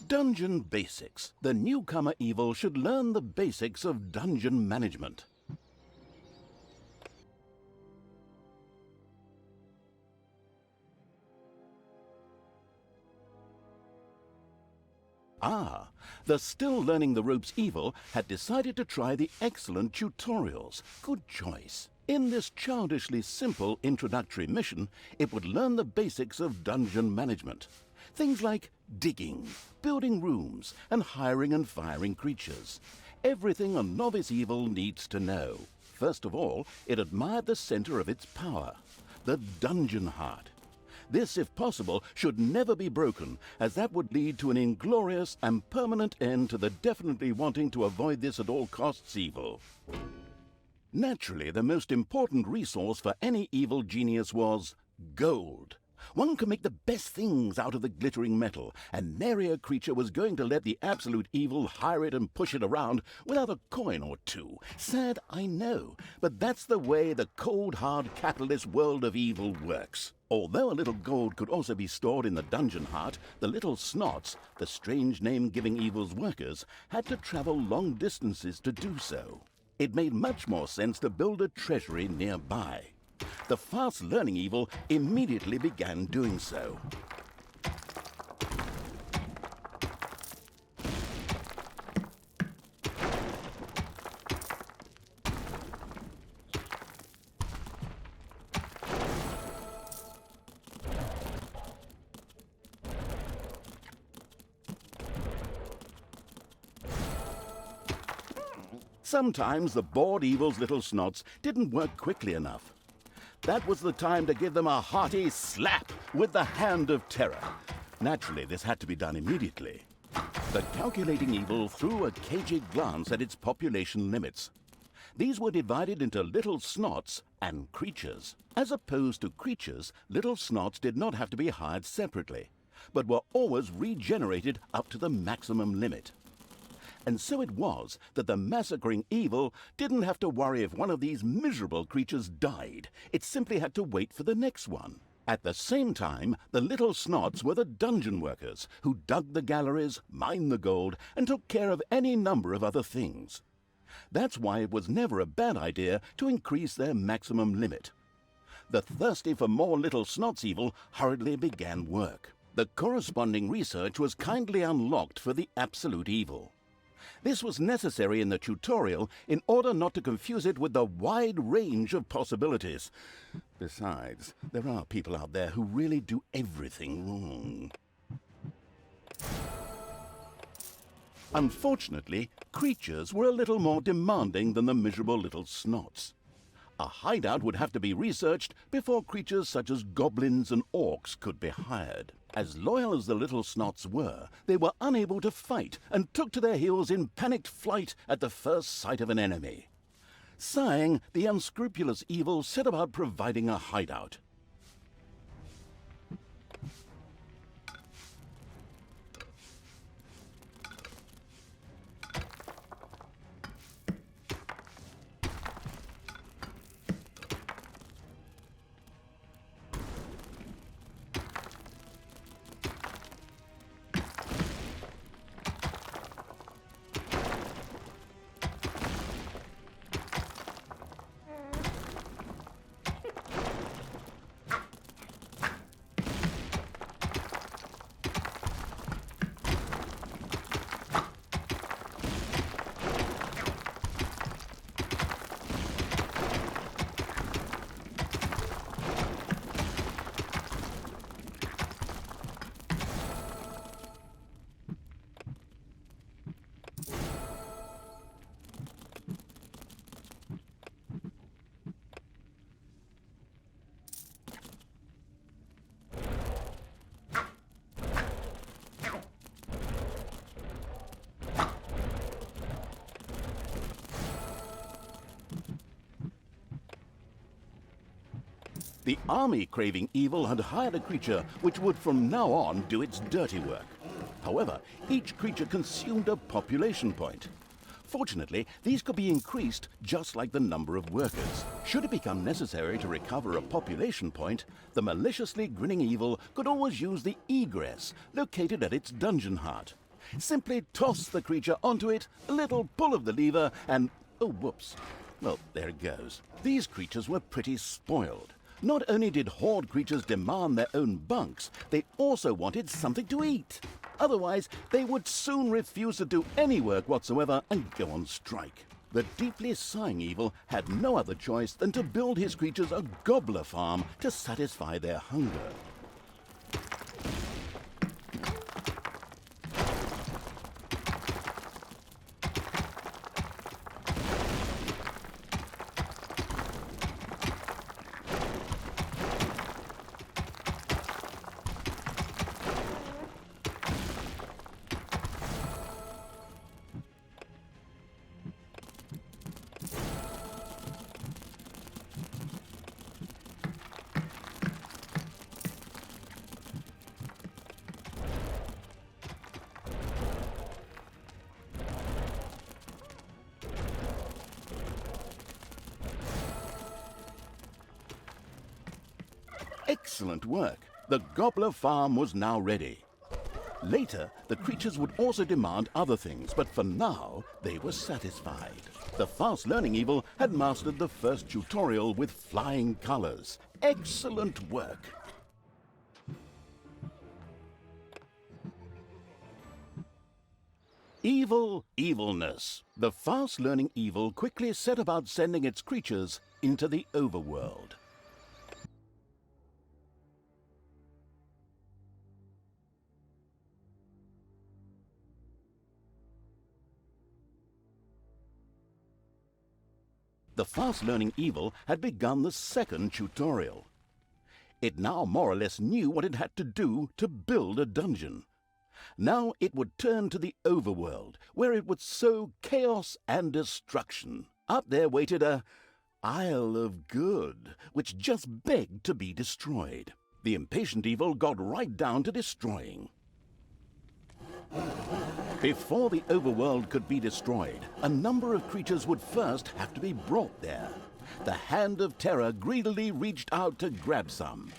Dungeon Basics. The newcomer evil should learn the basics of dungeon management. Ah, the still learning the ropes evil had decided to try the excellent tutorials. Good choice. In this childishly simple introductory mission, it would learn the basics of dungeon management. Things like digging, building rooms, and hiring and firing creatures. Everything a novice evil needs to know. First of all, it admired the center of its power, the dungeon heart. This, if possible, should never be broken, as that would lead to an inglorious and permanent end to the definitely wanting to avoid this at all costs evil. Naturally, the most important resource for any evil genius was gold. One can make the best things out of the glittering metal, and nary a creature was going to let the absolute evil hire it and push it around without a coin or two. Sad, I know, but that's the way the cold, hard capitalist world of evil works. Although a little gold could also be stored in the dungeon heart, the little snots, the strange name-giving evil's workers, had to travel long distances to do so. It made much more sense to build a treasury nearby. The fast-learning evil immediately began doing so. Sometimes the bored evil's little snots didn't work quickly enough. That was the time to give them a hearty slap with the hand of terror. Naturally, this had to be done immediately. The calculating evil threw a cagey glance at its population limits. These were divided into little snots and creatures. As opposed to creatures, little snots did not have to be hired separately, but were always regenerated up to the maximum limit. And so it was that the massacring evil didn't have to worry if one of these miserable creatures died. It simply had to wait for the next one. At the same time, the little snots were the dungeon workers who dug the galleries, mined the gold, and took care of any number of other things. That's why it was never a bad idea to increase their maximum limit. The thirsty for more little snots evil hurriedly began work. The corresponding research was kindly unlocked for the absolute evil. This was necessary in the tutorial in order not to confuse it with the wide range of possibilities. Besides, there are people out there who really do everything wrong. Unfortunately, creatures were a little more demanding than the miserable little snots. A hideout would have to be researched before creatures such as goblins and orcs could be hired. As loyal as the little snots were, they were unable to fight and took to their heels in panicked flight at the first sight of an enemy. Sighing, the unscrupulous evil set about providing a hideout. The army-craving evil had hired a creature which would from now on do its dirty work. However, each creature consumed a population point. Fortunately, these could be increased just like the number of workers. Should it become necessary to recover a population point, the maliciously grinning evil could always use the egress located at its dungeon heart. Simply toss the creature onto it, a little pull of the lever, and oh, whoops. Well, there it goes. These creatures were pretty spoiled. Not only did horde creatures demand their own bunks, they also wanted something to eat. Otherwise, they would soon refuse to do any work whatsoever and go on strike. The deeply sighing evil had no other choice than to build his creatures a gobbler farm to satisfy their hunger. Excellent work. The gobbler farm was now ready. Later, the creatures would also demand other things, but for now, they were satisfied. The fast-learning evil had mastered the first tutorial with flying colors. Excellent work. Evilness. The fast-learning evil quickly set about sending its creatures into the overworld. The fast-learning evil had begun the second tutorial. It now more or less knew what it had to do to build a dungeon. Now it would turn to the overworld, where it would sow chaos and destruction. Up there waited a Isle of Good, which just begged to be destroyed. The impatient evil got right down to destroying. Before the overworld could be destroyed, a number of creatures would first have to be brought there. The Hand of Terror greedily reached out to grab some.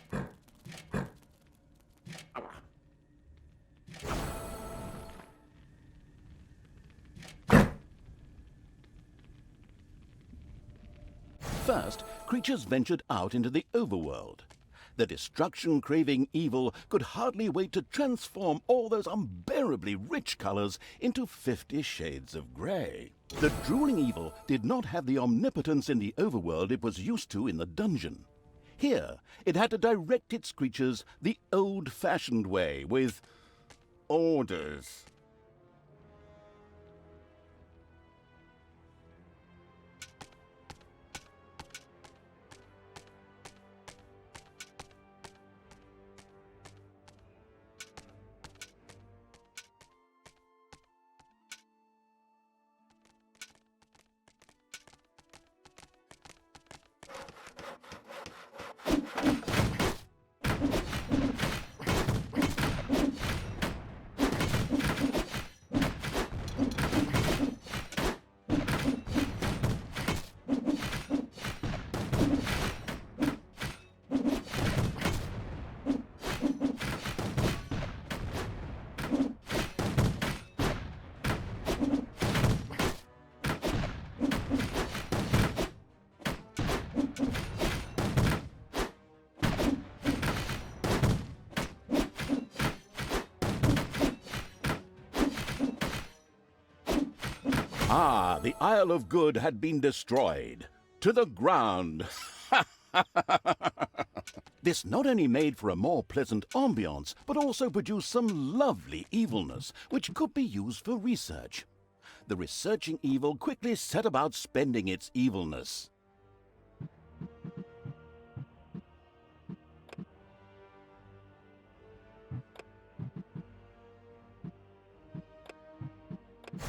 First, creatures ventured out into the overworld. The destruction-craving evil could hardly wait to transform all those unbearably rich colors into 50 shades of gray. The drooling evil did not have the omnipotence in the overworld it was used to in the dungeon. Here, it had to direct its creatures the old-fashioned way, with orders. Ah, the Isle of Good had been destroyed. To the ground. This not only made for a more pleasant ambiance, but also produced some lovely evilness, which could be used for research. The researching evil quickly set about spending its evilness.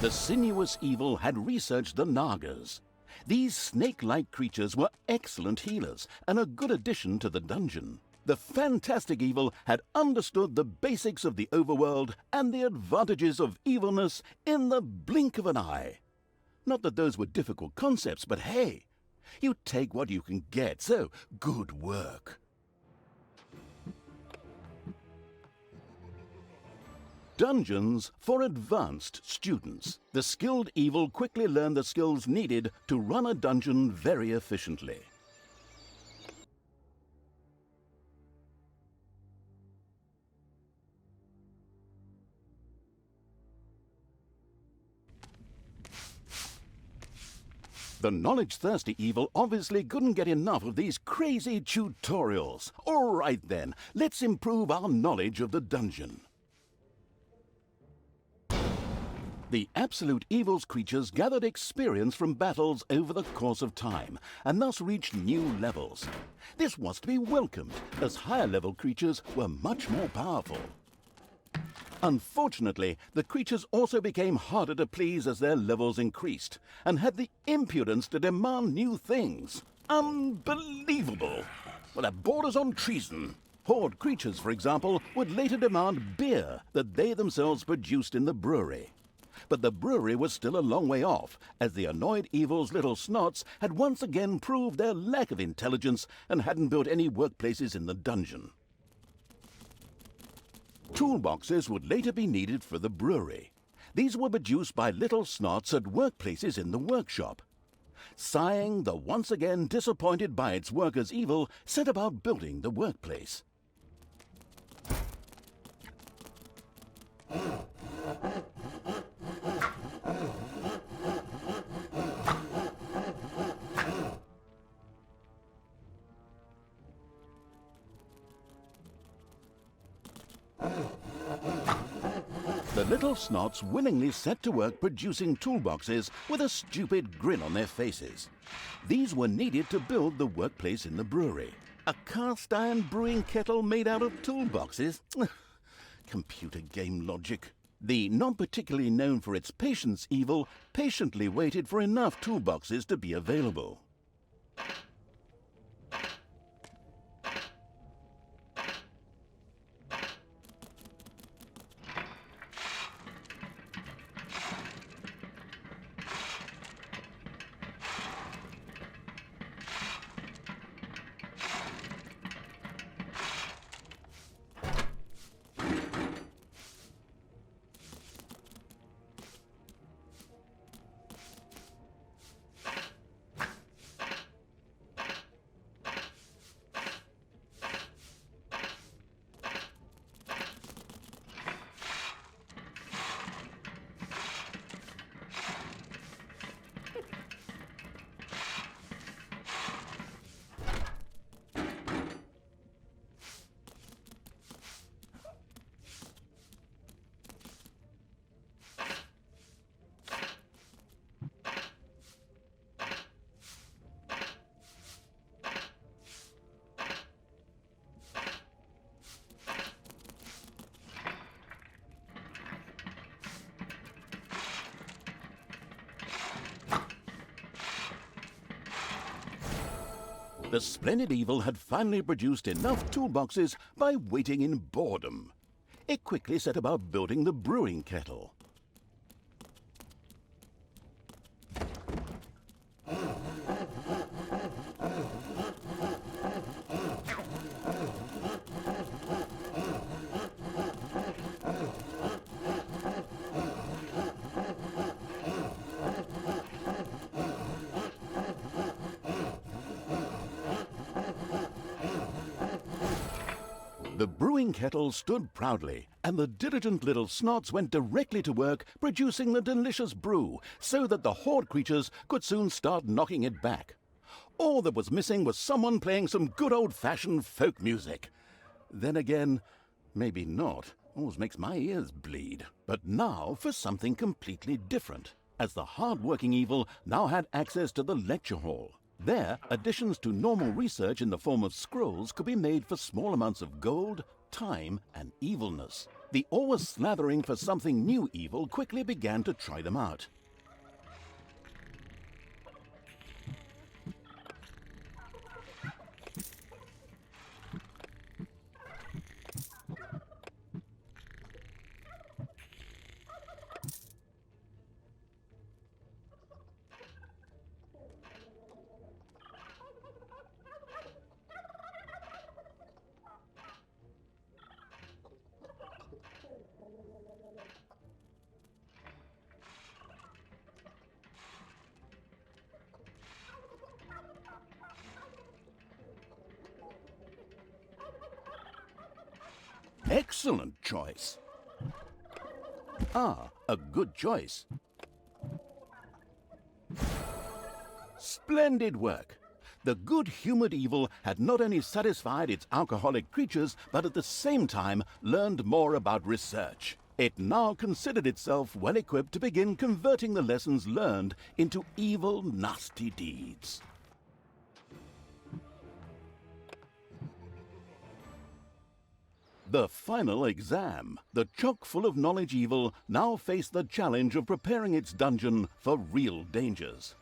The sinuous evil had researched the Nagas. These snake-like creatures were excellent healers and a good addition to the dungeon. The fantastic evil had understood the basics of the overworld and the advantages of evilness in the blink of an eye. Not that those were difficult concepts, but hey, you take what you can get, so good work. Dungeons for advanced students. The skilled evil quickly learned the skills needed to run a dungeon very efficiently. The knowledge-thirsty evil obviously couldn't get enough of these crazy tutorials. All right then, let's improve our knowledge of the dungeon. The absolute evil's creatures gathered experience from battles over the course of time, and thus reached new levels. This was to be welcomed, as higher-level creatures were much more powerful. Unfortunately, the creatures also became harder to please as their levels increased, and had the impudence to demand new things. Unbelievable! Well, that borders on treason. Horde creatures, for example, would later demand beer that they themselves produced in the brewery. But the brewery was still a long way off, as the annoyed evil's little snots had once again proved their lack of intelligence and hadn't built any workplaces in the dungeon. Toolboxes would later be needed for the brewery. These were produced by little snots at workplaces in the workshop. Sighing, the once again disappointed by its workers' evil, set about building the workplace. The little snots willingly set to work producing toolboxes with a stupid grin on their faces. These were needed to build the workplace in the brewery. A cast iron brewing kettle made out of toolboxes? Computer game logic. The not particularly known for its patience evil patiently waited for enough toolboxes to be available. The splendid evil had finally produced enough toolboxes by waiting in boredom. It quickly set about building the brewing kettle. The brewing kettle stood proudly, and the diligent little snots went directly to work producing the delicious brew, so that the horde creatures could soon start knocking it back. All that was missing was someone playing some good old-fashioned folk music. Then again, maybe not. Always makes my ears bleed. But now for something completely different, as the hard-working evil now had access to the lecture hall. There, additions to normal research in the form of scrolls could be made for small amounts of gold, time, and evilness. The always slathering for something new evil quickly began to try them out. excellent choice. Ah, a good choice. Splendid work. The good-humored evil had not only satisfied its alcoholic creatures, but at the same time learned more about research. It now considered itself well equipped to begin converting the lessons learned into evil, nasty deeds. The final exam. The chock-full of knowledge evil now faced the challenge of preparing its dungeon for real dangers.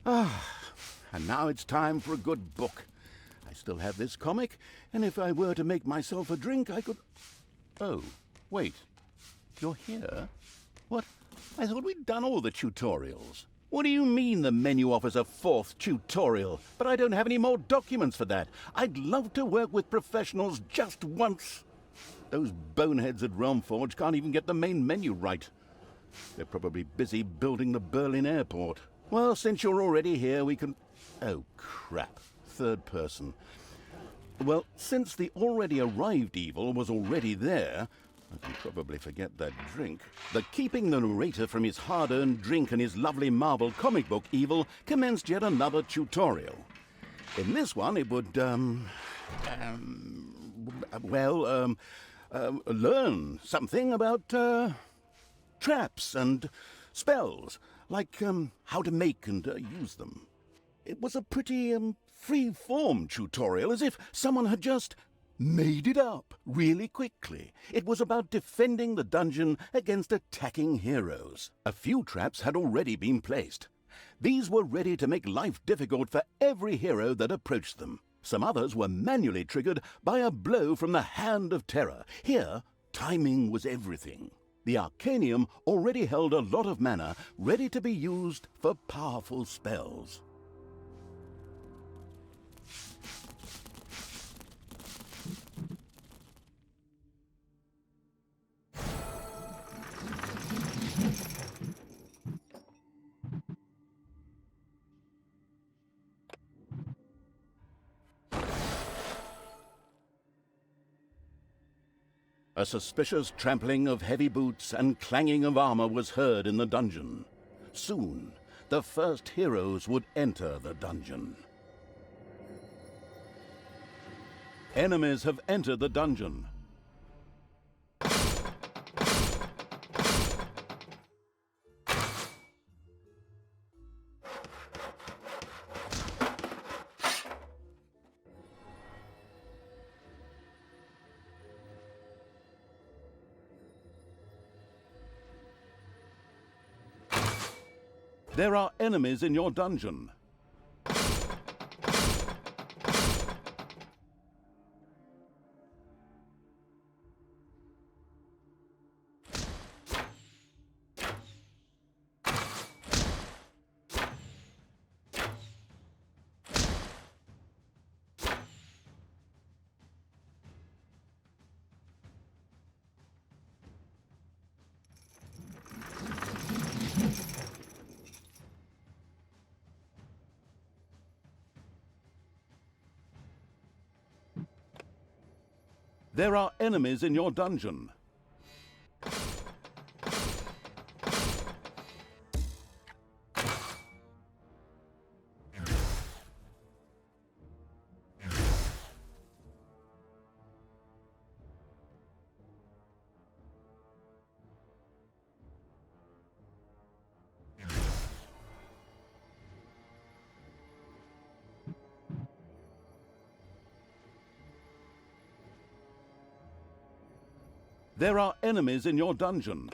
And now it's time for a good book. I still have this comic, and if I were to make myself a drink, I could... Oh, wait. You're here? What? I thought we'd done all the tutorials. What do you mean the menu offers a fourth tutorial? But I don't have any more documents for that. I'd love to work with professionals just once. Those boneheads at Realmforge can't even get the main menu right. They're probably busy building the Berlin airport. Well, since you're already here, we can... Oh, crap. Third person. Well, since the already arrived evil was already there, I can probably forget that drink. The keeping the narrator from his hard-earned drink and his lovely marbled comic book evil commenced yet another tutorial. In this one, it would, learn something about, traps and spells, like, how to make and use them. It was a pretty, free-form tutorial, as if someone had just made it up really quickly. It was about defending the dungeon against attacking heroes. A few traps had already been placed. These were ready to make life difficult for every hero that approached them. Some others were manually triggered by a blow from the Hand of Terror. Here, timing was everything. The Arcanium already held a lot of mana ready to be used for powerful spells. A suspicious trampling of heavy boots and clanging of armor was heard in the dungeon. Soon, the first heroes would enter the dungeon. Enemies have entered the dungeon. There are enemies in your dungeon. There are enemies in your dungeon. There are enemies in your dungeon.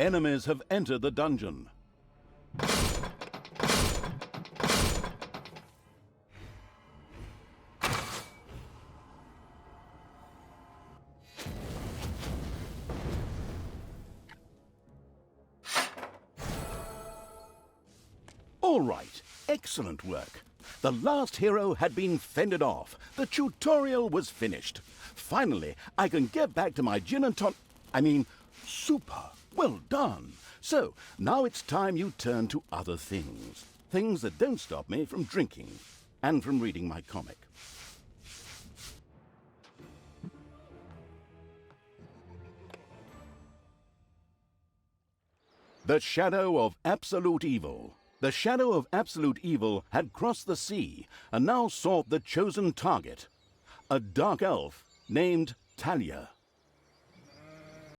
Enemies have entered the dungeon. All right, excellent work. The last hero had been fended off. The tutorial was finished. Finally, I can get back to my gin and super. Well done. So, now it's time you turn to other things. Things that don't stop me from drinking and from reading my comic. The Shadow of Absolute Evil. The Shadow of Absolute Evil had crossed the sea and now sought the chosen target, a dark elf named Talia.